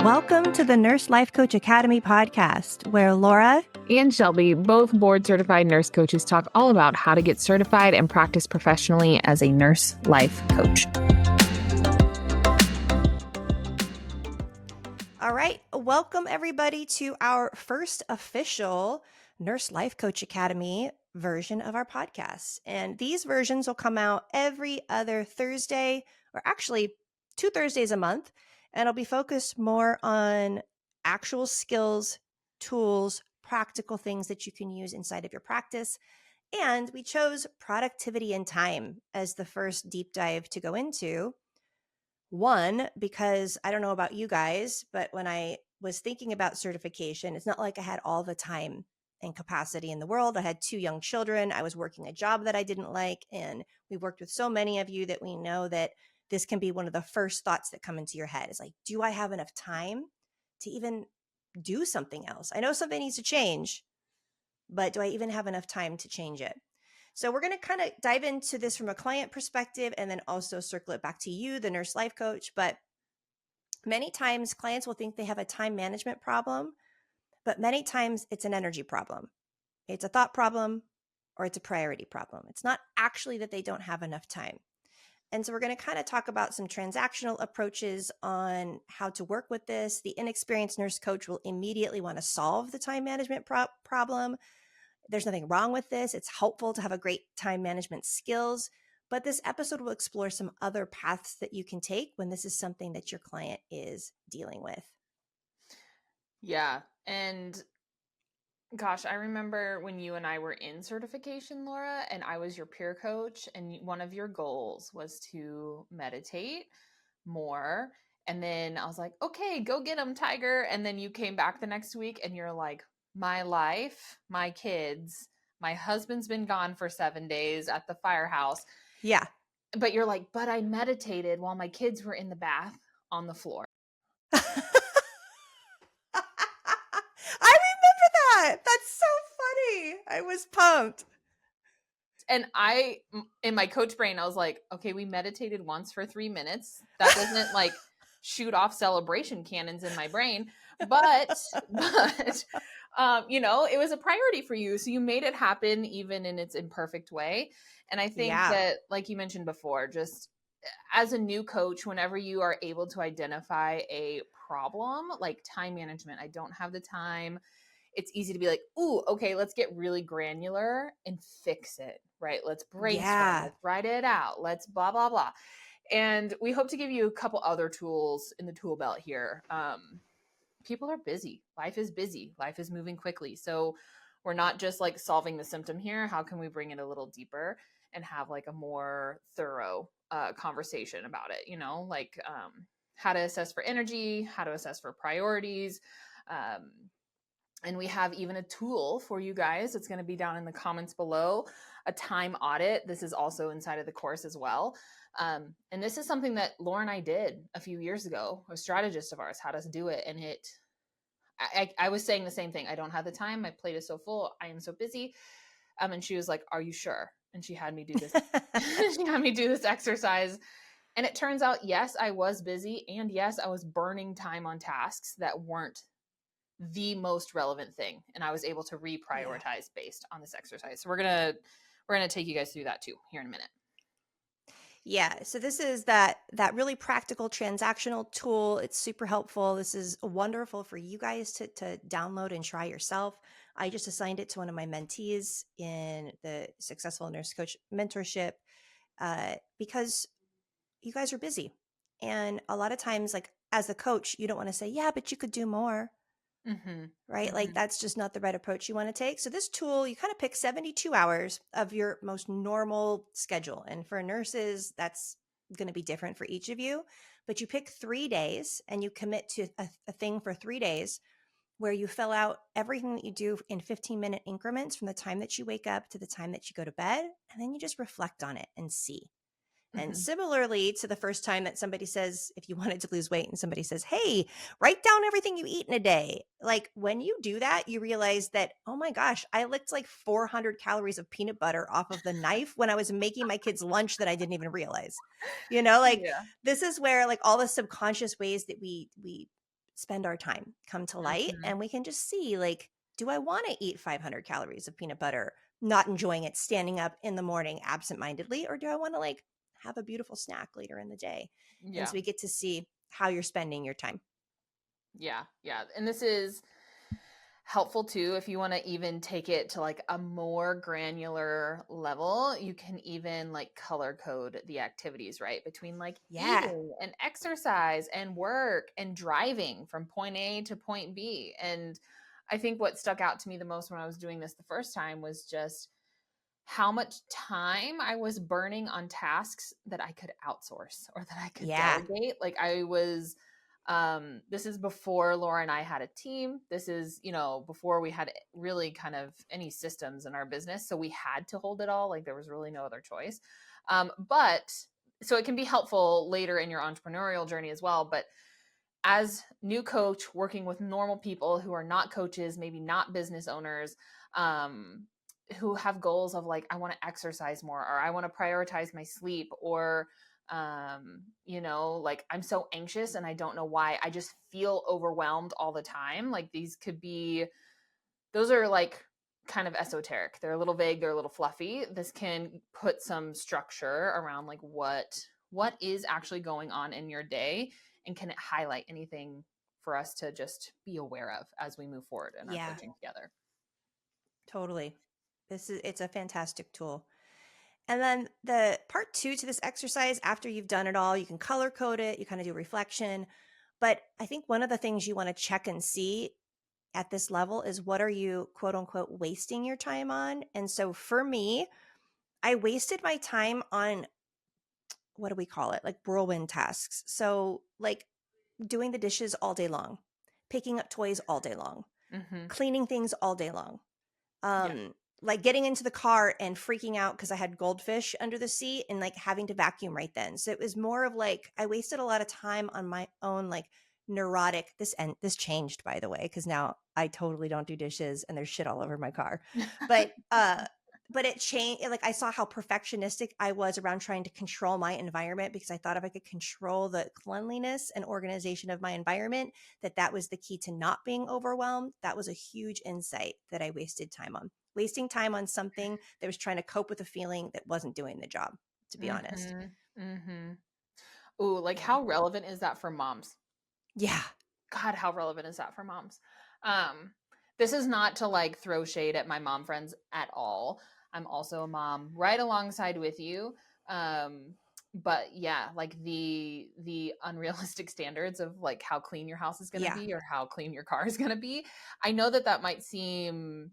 Welcome to the Nurse Life Coach Academy podcast, where Laura and Shelby, both board-certified nurse coaches, talk all about how to get certified and practice professionally as a nurse life coach. All right, welcome everybody to our first official Nurse Life Coach Academy version of our podcast. And these versions will come out every other Thursday, or actually 2 Thursdays a month. And it'll be focused more on actual skills, tools, practical things that you can use inside of your practice. And we chose productivity and time as the first deep dive to go into. One, because I don't know about you guys, but when I was thinking about certification, it's not like I had all the time and capacity in the world. I had 2 young children. I was working a job that I didn't like. And we worked with so many of you that we know that this can be one of the first thoughts that come into your head is like, do I have enough time to even do something else? I know something needs to change, but do I even have enough time to change it? So we're going to kind of dive into this from a client perspective and then also circle it back to you, the nurse life coach. But many times clients will think they have a time management problem, but many times it's an energy problem. It's a thought problem or it's a priority problem. It's not actually that they don't have enough time. And so we're going to kind of talk about some transactional approaches on how to work with this. The inexperienced nurse coach will immediately want to solve the time management problem. There's nothing wrong with this. It's helpful to have a great time management skills. But this episode will explore some other paths that you can take when this is something that your client is dealing with. Yeah. And gosh, I remember when you and I were in certification, Laura, and I was your peer coach, and one of your goals was to meditate more. And then I was like, okay, go get them, Tiger. And then you came back the next week and you're like, my life, my kids, my husband's been gone for 7 days at the firehouse. Yeah. But you're like, but I meditated while my kids were in the bath on the floor. That's so funny. I was pumped. And in my coach brain, I was like, okay, we meditated once for 3 minutes. That doesn't like shoot off celebration cannons in my brain, but you know, it was a priority for you. So you made it happen even in its imperfect way. And I think that, like you mentioned before, just as a new coach, whenever you are able to identify a problem like time management, I don't have the time. It's easy to be like, ooh, okay, let's get really granular and fix it, right? Let's brainstorm, let's write it out, let's blah, blah, blah. And we hope to give you a couple other tools in the tool belt here. People are busy. Life is busy. Life is moving quickly. So we're not just like solving the symptom here. How can we bring it a little deeper and have like a more thorough conversation about it? You know, like how to assess for energy, how to assess for priorities, and we have even a tool for you guys. It's going to be down in the comments below, a time audit. This is also inside of the course as well. And this is something that Laura and I did a few years ago. A strategist of ours had us do it. And I was saying the same thing. I don't have the time. My plate is so full. I am so busy. And she was like, are you sure? And she had me do this. She had me do this exercise. And it turns out, yes, I was busy. And yes, I was burning time on tasks that weren't the most relevant thing, and I was able to reprioritize based on this exercise. So we're gonna take you guys through that too here in a minute. Yeah, so this is that really practical transactional tool. It's super helpful. This is wonderful for you guys to download and try yourself. I just assigned it to one of my mentees in the Successful Nurse Coach mentorship because you guys are busy, and a lot of times, like as a coach, you don't want to say, "Yeah, but you could do more." Mm-hmm. Right? Mm-hmm. Like that's just not the right approach you want to take. So this tool, you kind of pick 72 hours of your most normal schedule. And for nurses, that's going to be different for each of you. But you pick 3 days and you commit to a thing for 3 days where you fill out everything that you do in 15-minute increments from the time that you wake up to the time that you go to bed. And then you just reflect on it and see. And similarly to the first time that somebody says, if you wanted to lose weight and somebody says, hey, write down everything you eat in a day. Like when you do that, you realize that, oh my gosh, I licked like 400 calories of peanut butter off of the knife when I was making my kids lunch that I didn't even realize. You know, like this is where like all the subconscious ways that we spend our time come to light, Mhm. and we can just see, like, do I want to eat 500 calories of peanut butter, not enjoying it, standing up in the morning absentmindedly, or do I want to like have a beautiful snack later in the day? And so Yeah. we get to see how you're spending your time. Yeah. Yeah. And this is helpful too if you want to even take it to like a more granular level. You can even like color code the activities, right, between like Yeah. eating and exercise and work and driving from point A to point B. And I think what stuck out to me the most when I was doing this the first time was just how much time I was burning on tasks that I could outsource or that I could Yeah. delegate. Like I was this is before Laura and I had a team. This is, before we had really kind of any systems in our business. So we had to hold it all. Like there was really no other choice. But so it can be helpful later in your entrepreneurial journey as well. But as new coach working with normal people who are not coaches, maybe not business owners, um, who have goals of like, I want to exercise more, or I want to prioritize my sleep, or like I'm so anxious and I don't know why. I just feel overwhelmed all the time. Like those are like kind of esoteric. They're a little vague, they're a little fluffy. This can put some structure around like what is actually going on in your day, and can it highlight anything for us to just be aware of as we move forward in our Yeah, coaching together. totally. It's a fantastic tool. And then the part two to this exercise, after you've done it all, you can color code it, you kind of do reflection. But I think one of the things you want to check and see at this level is, what are you quote unquote wasting your time on? And so for me, I wasted my time on, what do we call it? Like whirlwind tasks. So like doing the dishes all day long, picking up toys all day long, Mm-hmm. cleaning things all day long. Yeah. Like getting into the car and freaking out because I had goldfish under the seat and like having to vacuum right then. So it was more of like I wasted a lot of time on my own like neurotic this changed, by the way, because now I totally don't do dishes and there's shit all over my car. But but it changed. Like I saw how perfectionistic I was around trying to control my environment, because I thought if I could control the cleanliness and organization of my environment, that was the key to not being overwhelmed. That was a huge insight that I wasted time on. Wasting time on something that was trying to cope with a feeling that wasn't doing the job, to be honest. Mm-hmm. Mm-hmm. Ooh, like Yeah. how relevant is that for moms? Yeah. God, how relevant is that for moms? Um, this is not to like throw shade at my mom friends at all. I'm also a mom right alongside with you. Um, but yeah, like the unrealistic standards of like how clean your house is going to Yeah. be or how clean your car is going to be. I know that might seem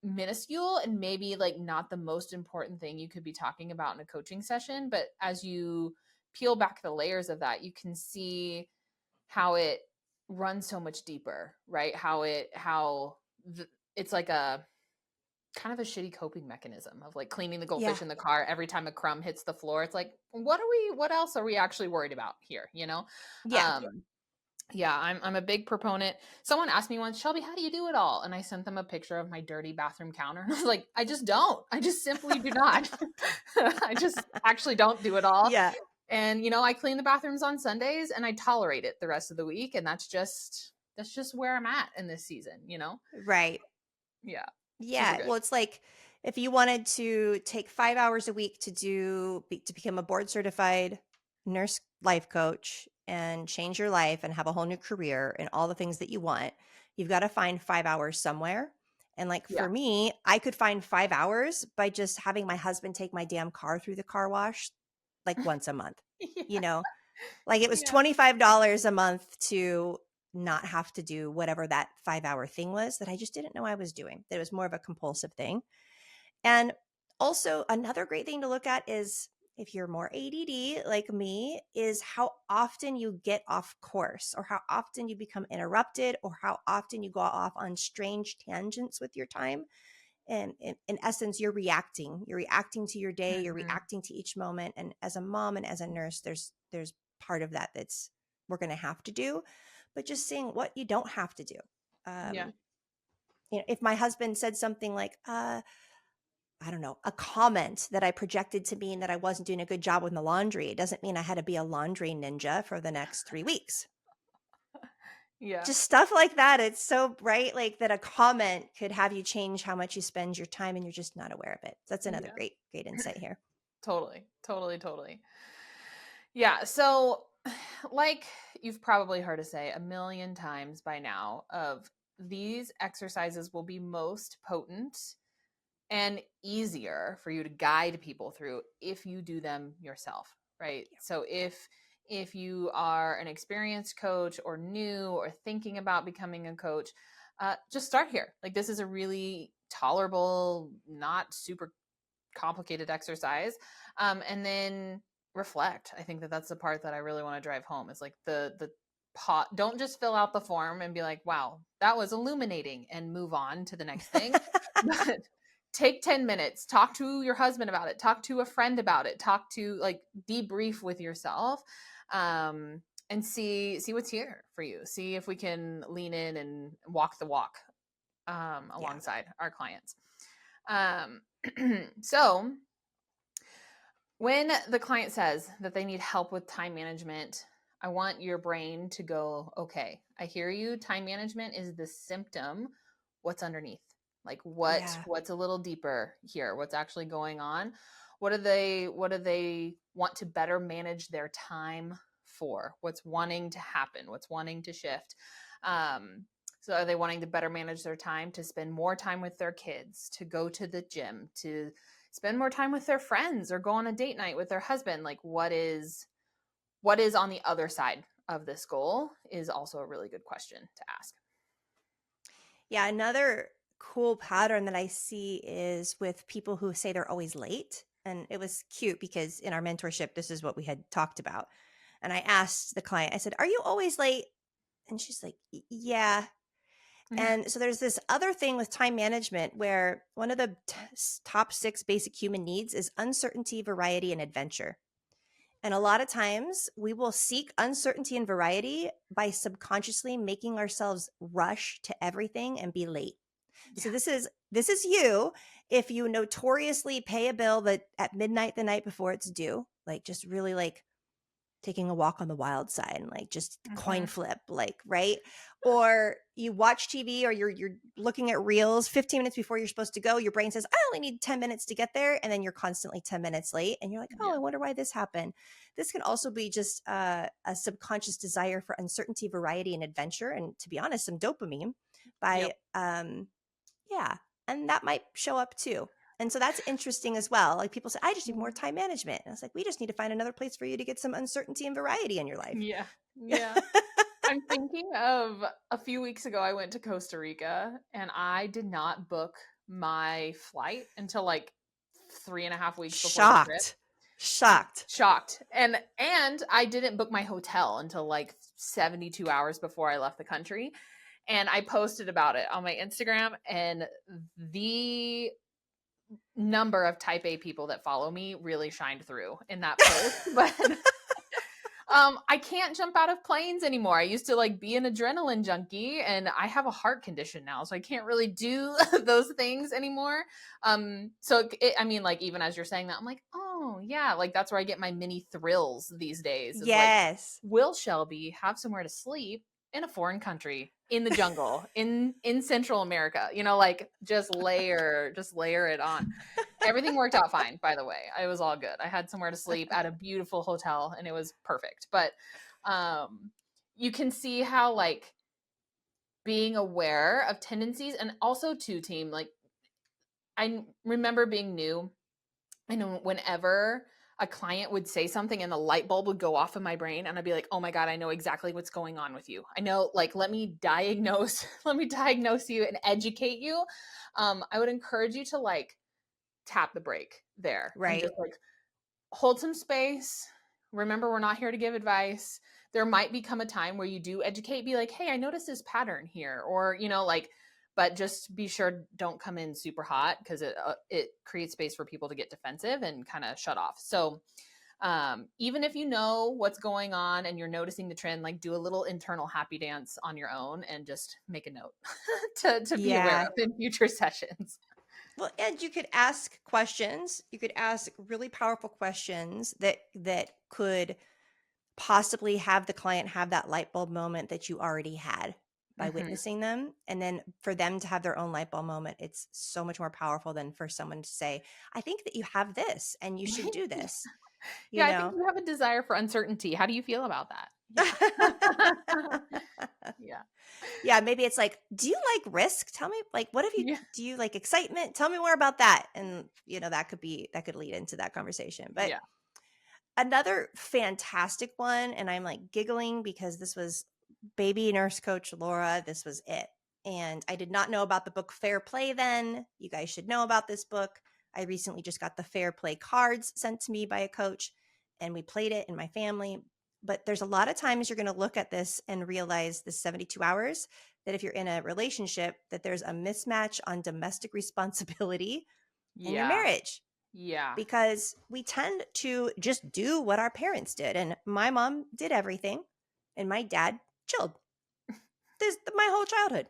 minuscule and maybe like not the most important thing you could be talking about in a coaching session, but as you peel back the layers of that, you can see how it runs so much deeper, right? It's like a kind of a shitty coping mechanism of like cleaning the Yeah. goldfish in the car every time a crumb hits the floor. It's like, what else are we actually worried about here? Yeah. Um, yeah, I'm a big proponent. Someone asked me once, Shelby, how do you do it all? And I sent them a picture of my dirty bathroom counter. And I was like, I just don't. I just simply do not. I just actually don't do it all. Yeah. And I clean the bathrooms on Sundays and I tolerate it the rest of the week. And that's just where I'm at in this season. Right. Yeah. Super Yeah. good. Well, it's like if you wanted to take 5 hours a week to become a board certified nurse life coach and change your life and have a whole new career and all the things that you want, you've got to find 5 hours somewhere. And like Yeah. for me, I could find 5 hours by just having my husband take my damn car through the car wash like once a month, you Yeah. know? Like it was Yeah. $25 a month to not have to do whatever that 5 hour thing was that I just didn't know I was doing. That it was more of a compulsive thing. And also, another great thing to look at is, if you're more ADD like me, is how often you get off course, or how often you become interrupted, or how often you go off on strange tangents with your time. And in essence, you're reacting to your day, you're Mhm. reacting to each moment. And as a mom and as a nurse, there's part of that that's we're going to have to do, but just seeing what you don't have to do. Yeah. um if my husband said something like I don't know, a comment that I projected to mean that I wasn't doing a good job with the laundry, it doesn't mean I had to be a laundry ninja for the next 3 weeks. Yeah. just stuff like that. It's so bright, like that a comment could have you change how much you spend your time and you're just not aware of it. That's another Yeah. great insight here. Totally. Totally. Totally. Yeah. So, like you've probably heard us say a million times by now, of these exercises will be most potent and easier for you to guide people through if you do them yourself, right? So if you are an experienced coach or new or thinking about becoming a coach, just start here. Like, this is a really tolerable, not super complicated exercise, and then reflect. I think that that's the part that I really want to drive home, is like the pot. Don't just fill out the form and be like, wow, that was illuminating, and move on to the next thing. But take 10 minutes, talk to your husband about it, talk to a friend about it, talk to, like, debrief with yourself, and see what's here for you. See if we can lean in and walk the walk, Yeah. alongside our clients. um, so when the client says that they need help with time management, I want your brain to go, okay, I hear you. Time management is the symptom. What's underneath? Like, Yeah. what's a little deeper here? What's actually going on? What do they want to better manage their time for? What's wanting to happen? What's wanting to shift? Um, so are they wanting to better manage their time to spend more time with their kids, to go to the gym, to spend more time with their friends, or go on a date night with their husband? Like, what is on the other side of this goal is also a really good question to ask. Yeah, another cool pattern that I see is with people who say they're always late. And it was cute because in our mentorship, this is what we had talked about. And I asked the client, I said, "Are you always late?" And she's like, "Yeah." And so there's this other thing with time management where one of the top 6 basic human needs is uncertainty, variety, and adventure. And a lot of times we will seek uncertainty and variety by subconsciously making ourselves rush to everything and be late. So Yeah. this is you if you notoriously pay a bill that at midnight the night before it's due, like just really like taking a walk on the wild side and like just coin Hmm. flip, like, right? Or you watch TV or you're looking at reels 15 minutes before you're supposed to go. Your brain says, "I only need 10 minutes to get there." And then you're constantly 10 minutes late and you're like, "Oh, Yeah. I wonder why this happened." This can also be just a subconscious desire for uncertainty, variety, and adventure. And to be honest, some dopamine by, Yep. yeah. And that might show up too. And so that's interesting as well. Like people say, "I just need more Yeah. time management." And I was like, we just need to find another place for you to get some uncertainty and variety in your life. Yeah. Yeah. I'm thinking of a few weeks ago, I went to Costa Rica and I did not book my flight until like 3.5 weeks before the trip. Shocked. Shocked. Shocked. And I didn't book my hotel until like 72 hours before I left the country. And I posted about it on my Instagram, and the number of type A people that follow me really shined through in that post. But I can't jump out of planes anymore. I used to like be an adrenaline junkie, and I have a heart condition now, so I can't really do those things anymore. I mean, like, even as you're saying that, I'm like, oh yeah, like that's where I get my mini thrills these days. Is like, Yes. will Shelby have somewhere to sleep in a foreign country, in the jungle, in Central America? Like, just layer it on. Everything worked out fine, by the way. It was all good. I had somewhere to sleep at a beautiful hotel, and it was perfect. But um you can see how, like, being aware of tendencies, and also to team, like, I remember being new, and whenever a client would say something and the light bulb would go off in my brain, and I'd be like, "Oh my god, I know exactly what's going on with you. I know, like, let me diagnose let me diagnose you and educate you." I would encourage you to, like, tap the brake there and Right. just, like, hold some space. Remember, we're not here to give advice. There might become a time where you do educate, be like, "Hey, I noticed this pattern here," or, like, but just be sure, don't come in super hot, because it creates space for people to get defensive and kind of shut off. So even if you know what's going on and you're noticing the trend, like, do a little internal happy dance on your own and just make a note to be aware Yeah. of in future sessions. Well, and you could ask questions. You could ask really powerful questions that could possibly have the client have that light bulb moment that you already had by Mhm. witnessing them. And then for them to have their own light bulb moment, it's so much more powerful than for someone to say, I think that you have this and you should do Yeah. this, you Yeah, I think know? you have a desire for uncertainty. How do you feel about that? Yeah. Yeah. Yeah, maybe it's like, do you like risk? Tell me, like, what have you, Yeah. do you like excitement? Tell me more about that. And, that could lead into that conversation. But Yeah. another fantastic one, and I'm like giggling because this was baby nurse coach Laura. This was it. And I did not know about the book Fair Play then. You guys should know about this book. I recently just got the Fair Play cards sent to me by a coach, and we played it in my family. But there's a lot of times you're going to look at this and realize the 72 hours that if you're in a relationship, that there's a mismatch on domestic responsibility in your Yeah. marriage Yeah. because we tend to just do what our parents did. And my mom did everything, and my dad chilled this my whole childhood.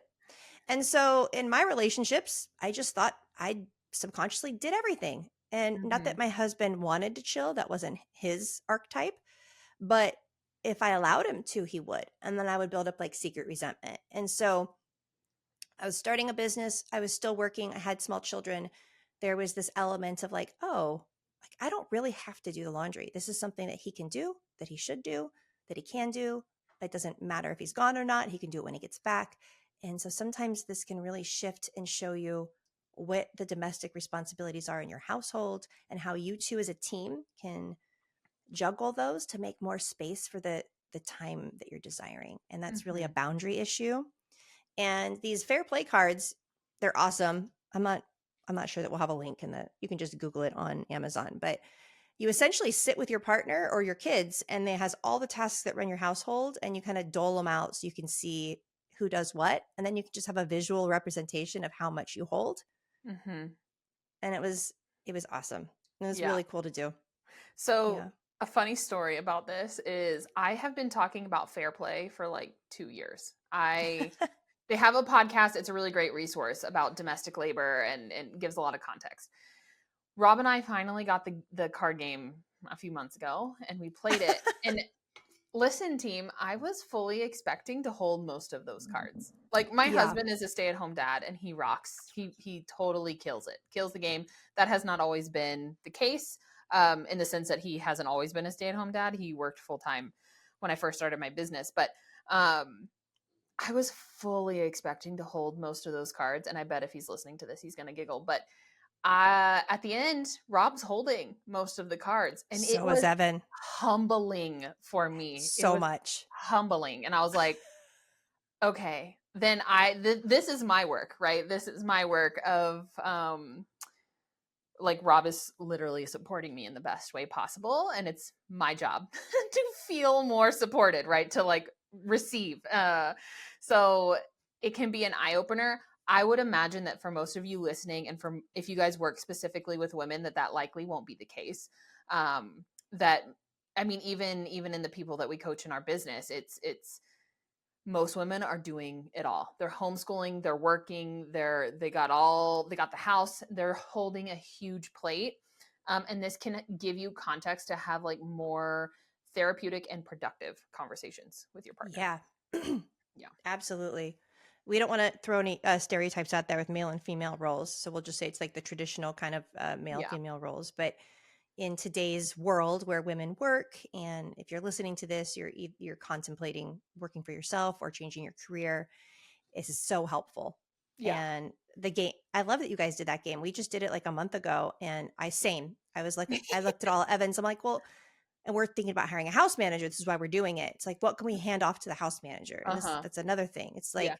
And so in my relationships, I just thought I subconsciously did everything. And not that Mhm. my husband wanted to chill, that wasn't his archetype, but if I allowed him to, he would. And then I would build up like secret resentment. And so I was starting a business. I was still working. I had small children. There was this element of like, oh, like I don't really have to do the laundry. This is something that he can do, that he should do, that he can do. It doesn't matter if he's gone or not. He can do it when he gets back. And so sometimes this can really shift and show you what the domestic responsibilities are in your household and how you two as a team can juggle those to make more space for the time that you're desiring. And that's really a Mhm. boundary issue. And these fair play cards, they're awesome. I'm not sure that we'll have a link in the you can just Google it on Amazon, but you essentially sit with your partner or your kids and it has all the tasks that run your household and you kind of dole them out so you can see who does what. And then you can just have a visual representation of how much you hold. Mhm. And it was awesome. It was Yeah. really cool to do. So, Yeah. a funny story about this is I have been talking about fair play for like 2 years. They have a podcast, it's a really great resource about domestic labor and gives a lot of context. Rob and I finally got the card game a few months ago and we played it. And listen, team, I was fully expecting to hold most of those cards. Like my Yeah. husband is a stay-at-home dad and he rocks. He totally kills it. Kills the game. That has not always been the case. In the sense that he hasn't always been a stay-at-home dad. He worked full-time when I first started my business. But I was fully expecting to hold most of those cards. And I bet if he's listening to this, he's gonna giggle. But at the end, Rob's holding most of the cards, and it So is was Evan. humbling for me. It So was much. humbling, and I was like, "Okay, then this is my work, right? This is my work of like Rob is literally supporting me in the best way possible, and it's my job to feel more supported, right? To like receive. So it can be an eye opener. I would imagine that for most of you listening, and from if you guys work specifically with women, that likely won't be the case. That I mean, even in the people that we coach in our business, it's most women are doing it all. They're homeschooling, they're working, they got the house, they're holding a huge plate. And this can give you context to have like more therapeutic and productive conversations with your partner. Yeah. Yeah. Absolutely. We don't want to throw any stereotypes out there with male and female roles. So we'll just say it's like the traditional kind of male Yeah. female roles. But in today's world where women work, and if you're listening to this, you're contemplating working for yourself or changing your career, this is so helpful. Yeah. And the game, I love that you guys did that game. We just did it like a month ago, and I was like, I looked at all Evans. I'm like, well, and we're thinking about hiring a house manager. This is why we're doing it. It's like, what can we hand off to the house manager? And Uh-huh. that's another thing. It's Yeah. like,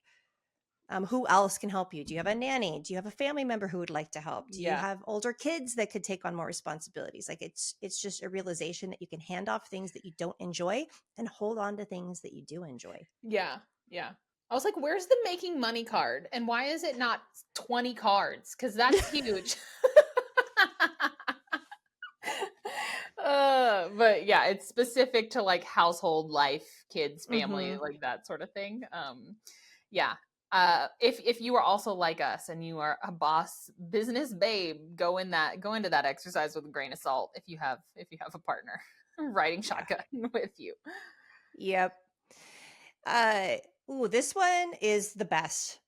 who else can help you? Do you have a nanny? Do you have a family member who would like to help? Do you Yeah. have older kids that could take on more responsibilities? Like it's just a realization that you can hand off things that you don't enjoy and hold on to things that you do enjoy. Yeah. Yeah. I was like, where's the making money card? And why is it not 20 cards? Because that's huge. But yeah, it's specific to like household life, kids, family, Mm-hmm. like that sort of thing. Yeah. If you are also like us and you are a boss business babe, go into that exercise with a grain of salt if you have a partner. riding Yeah. shotgun with you. Yep. Uh, this one is the best.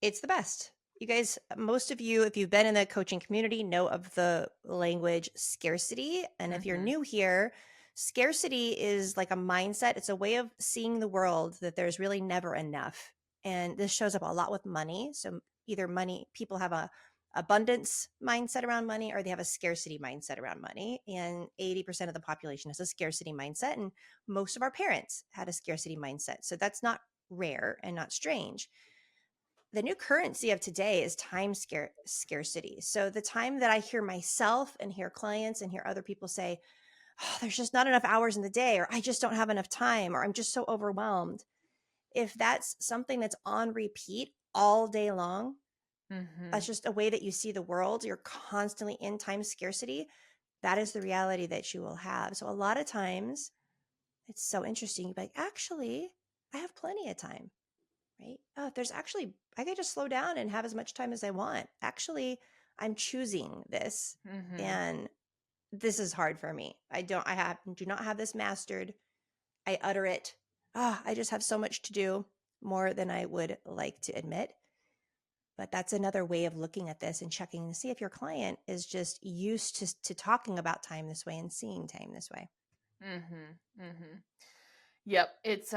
It's the best. You guys, most of you, if you've been in the coaching community, know of the language scarcity. And if you're Mm-hmm. new here, scarcity is like a mindset. It's a way of seeing the world that there's really never enough. And this shows up a lot with money. So either money, people have a abundance mindset around money, or they have a scarcity mindset around money. And 80% of the population has a scarcity mindset. And most of our parents had a scarcity mindset. So that's not rare and not strange. The new currency of today is time scarcity. So the time that I hear myself and hear clients and hear other people say, oh, there's just not enough hours in the day, or I just don't have enough time, or I'm just so overwhelmed. If that's something that's on repeat all day long, Mm-hmm. that's just a way that you see the world. You're constantly in time scarcity. That is the reality that you will have. So a lot of times it's so interesting. You're like, actually, I have plenty of time. Right? Oh, there's actually, I could just slow down and have as much time as I want. Actually, I'm choosing this. Mm-hmm. And this is hard for me. Do not have this mastered. I utter it. I just have so much to do, more than I would like to admit. But that's another way of looking at this and checking to see if your client is just used to talking about time this way and seeing time this way. Mm-hmm. Mm-hmm. Yep. It's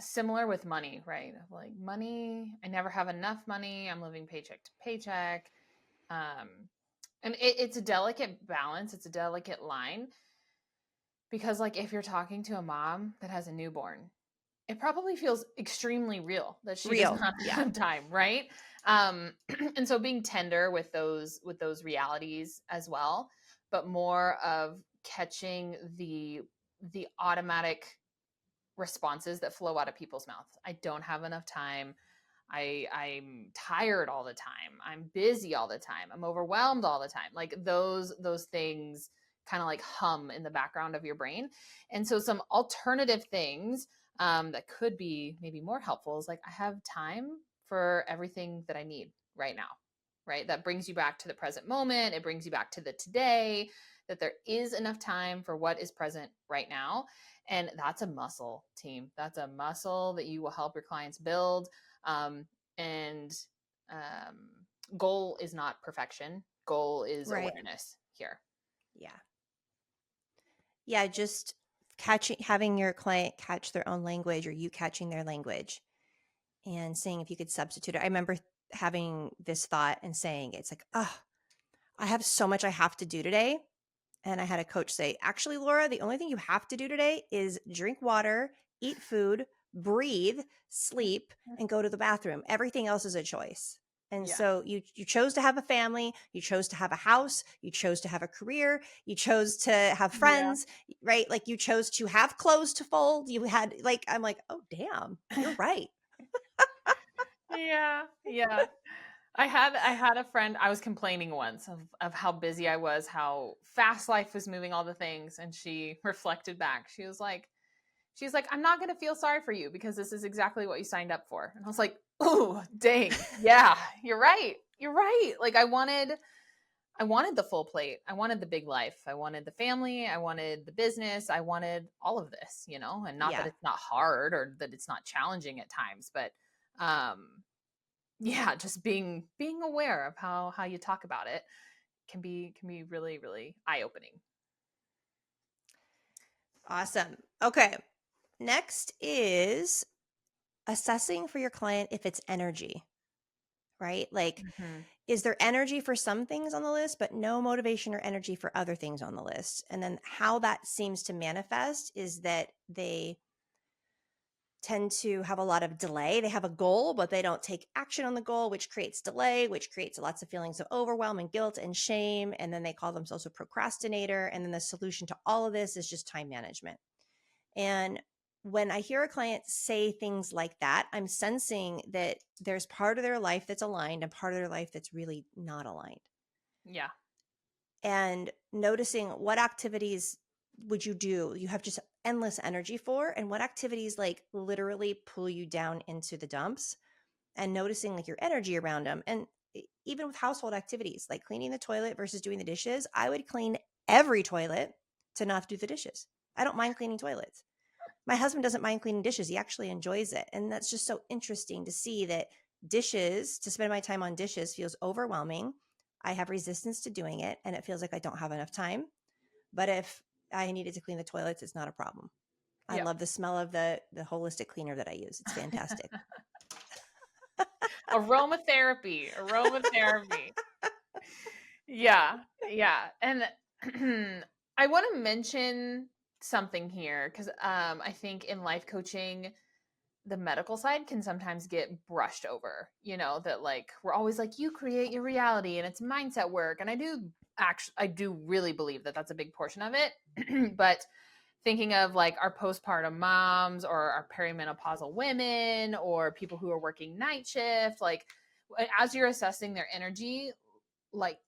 similar with money, right? Like money, I never have enough money. I'm living paycheck to paycheck. Um, and it's a delicate balance. It's a delicate line because, like, if you're talking to a mom that has a newborn, it probably feels extremely real that she does Real. not Yeah. have time, right? Um, and so being tender with those realities as well, but more of catching the automatic responses that flow out of people's mouths. I don't have enough time. I'm tired all the time. I'm busy all the time. I'm overwhelmed all the time. Like those things kind of like hum in the background of your brain. And so some alternative things that could be maybe more helpful is like, I have time for everything that I need right now. Right. That brings you back to the present moment. It brings you back to the today, that there is enough time for what is present right now. And that's a muscle, team. That's a muscle that you will help your clients build. Um, and um, goal is not perfection. Goal is Right. awareness here. Yeah. Yeah. Just having your client catch their own language, or you catching their language, and seeing if you could substitute it. I remember having this thought and saying, it's like, oh, I have so much I have to do today. And I had a coach say, actually, Laura, the only thing you have to do today is drink water, eat food, breathe, sleep, and go to the bathroom. Everything else is a choice. And Yeah. so you chose to have a family, you chose to have a house, you chose to have a career, you chose to have Yeah. friends, right? Like you chose to have clothes to fold. You had like, I'm like, oh damn, you're right. Yeah. Yeah. I had a friend, I was complaining once of how busy I was, how fast life was moving, all the things, and she reflected back. She's like, I'm not going to feel sorry for you because this is exactly what you signed up for. And I was like, "Ooh, dang. Yeah, you're right. You're right." Like I wanted the full plate. I wanted the big life. I wanted the family. I wanted the business. I wanted all of this, and not that Yeah. it's not hard or that it's not challenging at times, but um yeah, just being aware of how you talk about it can be really really eye-opening. Awesome. Okay. Next is assessing for your client if it's energy, right? Like, Mhm. is there energy for some things on the list, but no motivation or energy for other things on the list? And then how that seems to manifest is that they tend to have a lot of delay. They have a goal, but they don't take action on the goal, which creates delay, which creates lots of feelings of overwhelm and guilt and shame. And then they call themselves a procrastinator. And then the solution to all of this is just time management. And when I hear a client say things like that, I'm sensing that there's part of their life that's aligned and part of their life that's really not aligned. Yeah. And noticing what activities would you do you have just endless energy for, and what activities like literally pull you down into the dumps, and noticing like your energy around them. And even with household activities like cleaning the toilet versus doing the dishes, I would clean every toilet to not do the dishes. I don't mind cleaning toilets. My husband doesn't mind cleaning dishes. He actually enjoys it. And that's just so interesting to see that to spend my time on dishes feels overwhelming. I have resistance to doing it, and it feels like I don't have enough time. But if I needed to clean the toilets, it's not a problem. I Yep. love the smell of the holistic cleaner that I use. It's fantastic. Aromatherapy, aromatherapy. Yeah, yeah. And I want to mention something here because I think in life coaching, the medical side can sometimes get brushed over, that like we're always like, you create your reality and it's mindset work. And I do really believe that that's a big portion of it. But thinking of like our postpartum moms or our perimenopausal women or people who are working night shift, like as you're assessing their energy, like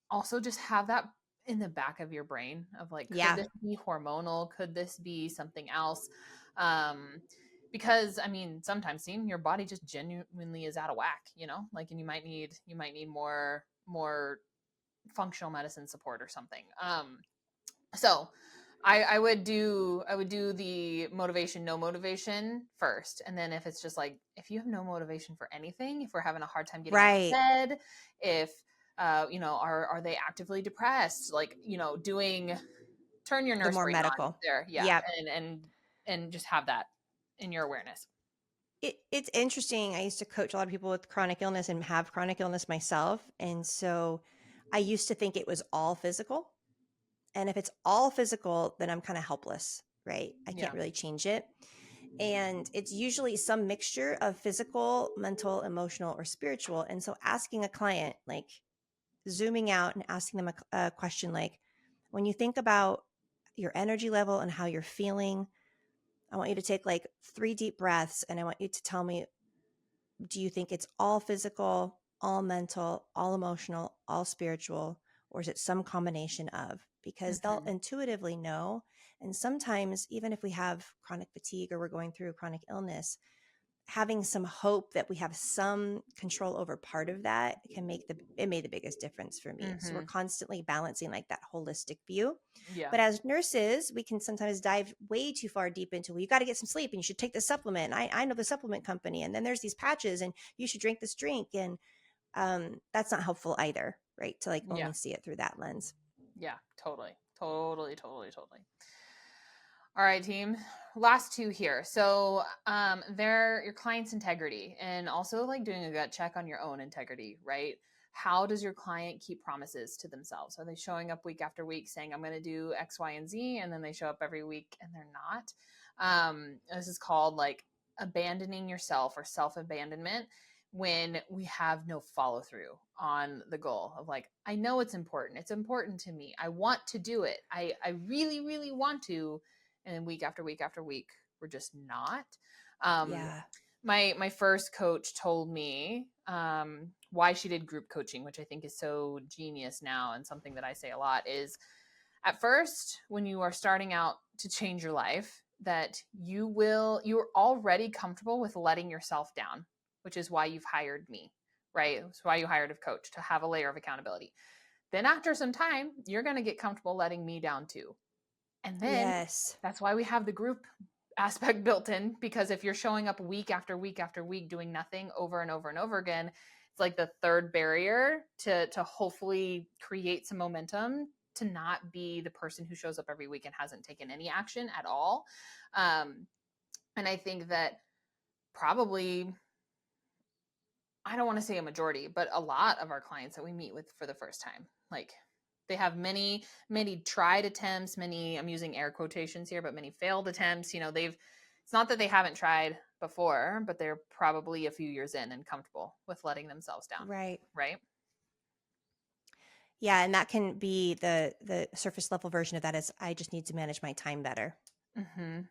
also just have that in the back of your brain of like, could Yeah. this be hormonal? Could this be something else? Um, because I mean, sometimes seeing your body just genuinely is out of whack, like, and you might need more functional medicine support or something. So I would do the motivation, no motivation first. And then if it's just like, if you have no motivation for anything, if we're having a hard time getting out of Right. bed, if are they actively depressed? Like, turn your The nurse more brain on medical. there. Yeah. Yeah. And just have that in your awareness. It's interesting. I used to coach a lot of people with chronic illness and have chronic illness myself. And so I used to think it was all physical. And if it's all physical, then I'm kind of helpless, right? I can't Yeah. really change it. And it's usually some mixture of physical, mental, emotional, or spiritual. And so asking a client, like zooming out and asking them a question like, when you think about your energy level and how you're feeling, I want you to take like 3 deep breaths and I want you to tell me, do you think it's all physical, all mental, all emotional, all spiritual, or is it some combination of? Because they'll Hmm. intuitively know. And sometimes, even if we have chronic fatigue or we're going through chronic illness, having some hope that we have some control over part of that it made the biggest difference for me. So we're Hmm. constantly balancing like that holistic view. Yeah. But as nurses, we can sometimes dive way too far deep into, well, you got to get some sleep and you should take this supplement. I know the supplement company, and then there's these patches and you should drink this drink. And that's not helpful either, right? To like Yeah. only see it through that lens. Yeah. Totally. Totally. Totally. Totally. All right, team. Last two here. So, they're your client's integrity and also like doing a gut check on your own integrity, right? How does your client keep promises to themselves? Are they showing up week after week saying, I'm going to do X, Y, and Z, and then they show up every week and they're not? This is called like abandoning yourself or self abandonment when we have no follow through on the goal of like, I know it's important. It's important to me. I want to do it. I really, really want to, and then week after week after week we're just not. um Yeah. my first coach told me why she did group coaching, which I think is so genius now, and something that I say a lot is, at first when you are starting out to change your life, that you're already comfortable with letting yourself down, which is why you've hired me, right? It's why you hired a coach, to have a layer of accountability. Then after some time you're going to get comfortable letting me down too. And then Yes. that's why we have the group aspect built in, because if you're showing up week after week after week doing nothing over and over and over again, it's like the third barrier to hopefully create some momentum to not be the person who shows up every week and hasn't taken any action at all. Um, and I think that probably, I don't want to say a majority, but a lot of our clients that we meet with for the first time, like they have many, many tried attempts, many, I'm using air quotations here, but many failed attempts. It's not that they haven't tried before, but they're probably a few years in and comfortable with letting themselves down. Right. Right. Yeah, and that can be the surface level version of that is I just need to manage my time better, Mm-hmm.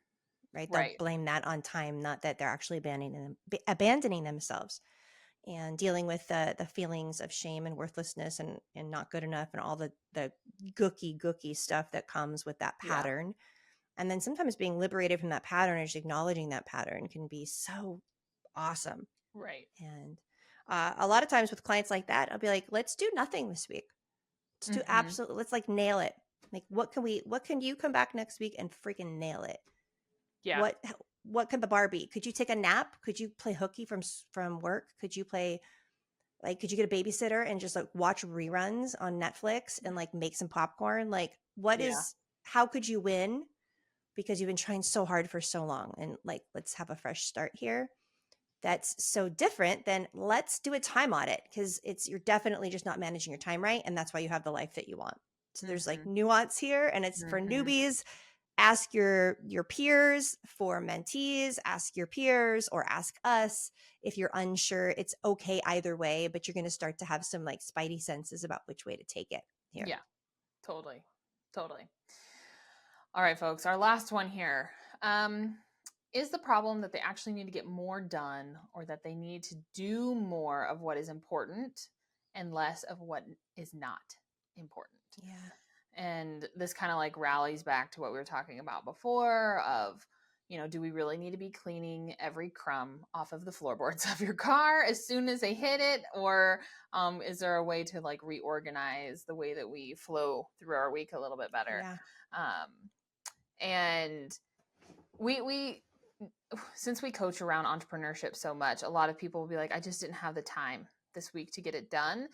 right? They'll Right. blame that on time, not that they're actually abandoning themselves and dealing with the feelings of shame and worthlessness and not good enough and all the gooky stuff that comes with that Yeah. pattern. And then sometimes being liberated from that pattern or just acknowledging that pattern can be so awesome. Right. And a lot of times with clients like that, I'll be like, let's do nothing this week. Let's do Mm-hmm. absolutely, let's like nail it. Like, what can you come back next week and freaking nail it? Yeah. What could the bar be? Could you take a nap? Could you play hooky from work? Could you play, like, could you get a babysitter and just like watch reruns on Netflix and like make some popcorn? Like, Yeah. how could you win? Because you've been trying so hard for so long, and like, let's have a fresh start here. That's so different than let's do a time audit, because you're definitely just not managing your time right, and that's why you have the life that you want. So there's like Mm-hmm. nuance here, and it's for Mm-hmm. newbies. Ask your peers. For mentees, ask your peers or ask us. If you're unsure, it's okay either way, but you're going to start to have some like spidey senses about which way to take it here. Yeah, totally. Totally. All right, folks, our last one here. Is the problem that they actually need to get more done, or that they need to do more of what is important and less of what is not important? Yeah. And this kind of like rallies back to what we were talking about before of, do we really need to be cleaning every crumb off of the floorboards of your car as soon as they hit it? Or is there a way to like reorganize the way that we flow through our week a little bit better? Yeah. And we since we coach around entrepreneurship so much, a lot of people will be like, I just didn't have the time this week to get it done.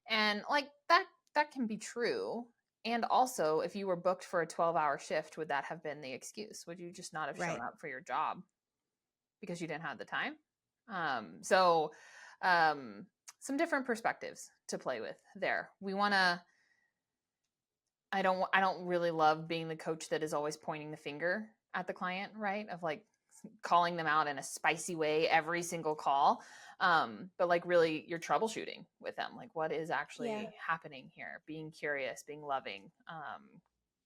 And like that can be true. And also, if you were booked for a 12-hour shift, would that have been the excuse? Would you just not have shown Right. up for your job because you didn't have the time? So some different perspectives to play with there. We want to I don't really love being the coach that is always pointing the finger at the client, right? Of like calling them out in a spicy way every single call. But like really you're troubleshooting with them. Like what is actually happening here? Being curious, being loving,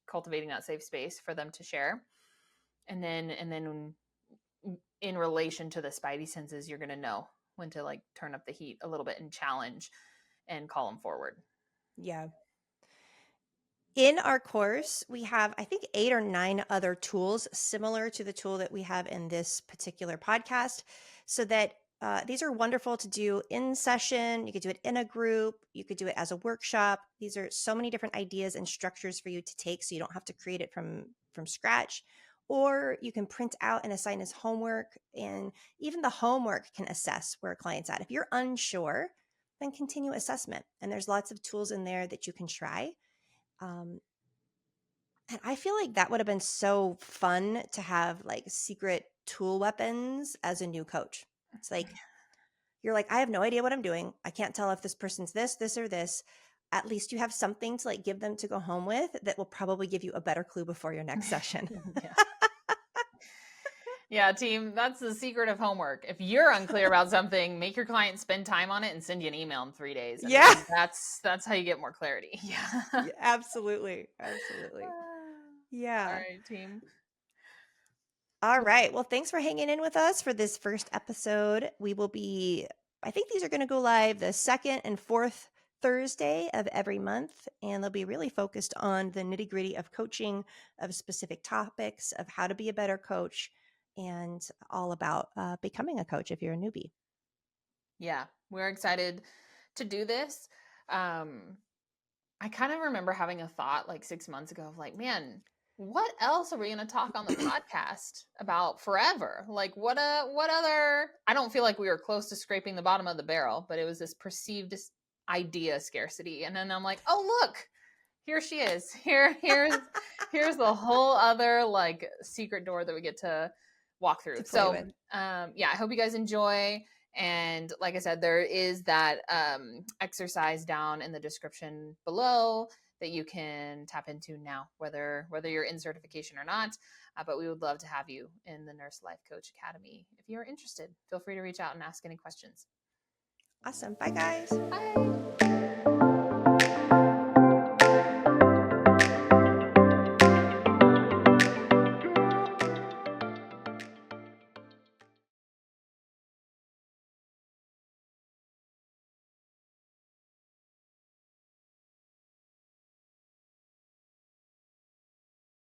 cultivating that safe space for them to share. And then in relation to the spidey senses, you're going to know when to like turn up the heat a little bit and challenge and call them forward. Yeah. In our course, we have, I think, 8 or 9 other tools similar to the tool that we have in this particular podcast, so that these are wonderful to do in session. You could do it in a group. You could do it as a workshop. These are so many different ideas and structures for you to take, so you don't have to create it from scratch. Or you can print out and assign as homework, and even the homework can assess where a client's at. If you're unsure, then continue assessment. And there's lots of tools in there that you can try. And I feel like that would have been so fun to have like secret tool weapons as a new coach. It's like, you're like, I have no idea what I'm doing. I can't tell if this person's this, or this. At least you have something to like give them to go home with that will probably give you a better clue before your next session. Yeah. Yeah, team, that's the secret of homework. If you're unclear about something, make your client spend time on it and send you an email in 3 days. And Yeah. that's how you get more clarity. Yeah. Yeah, absolutely. Absolutely. Yeah. All right, team. All right. Well, thanks for hanging in with us for this first episode. I think these are going to go live the second and fourth Thursday of every month, and they'll be really focused on the nitty gritty of coaching, of specific topics, of how to be a better coach, and all about becoming a coach if you're a newbie. Yeah, we're excited to do this. I kind of remember having a thought like 6 months ago of like, man, what else are we going to talk on the podcast about forever? Like what other, I don't feel like we were close to scraping the bottom of the barrel, but it was this perceived idea scarcity. And then I'm like, oh, look, here she is. Here's the whole other like secret door that we get to walk through. So yeah, I hope you guys enjoy. And like I said, there is that exercise down in the description below that you can tap into now, whether you're in certification or not. But we would love to have you in the Nurse Life Coach Academy. If you're interested, feel free to reach out and ask any questions. Awesome. Bye, guys. Bye.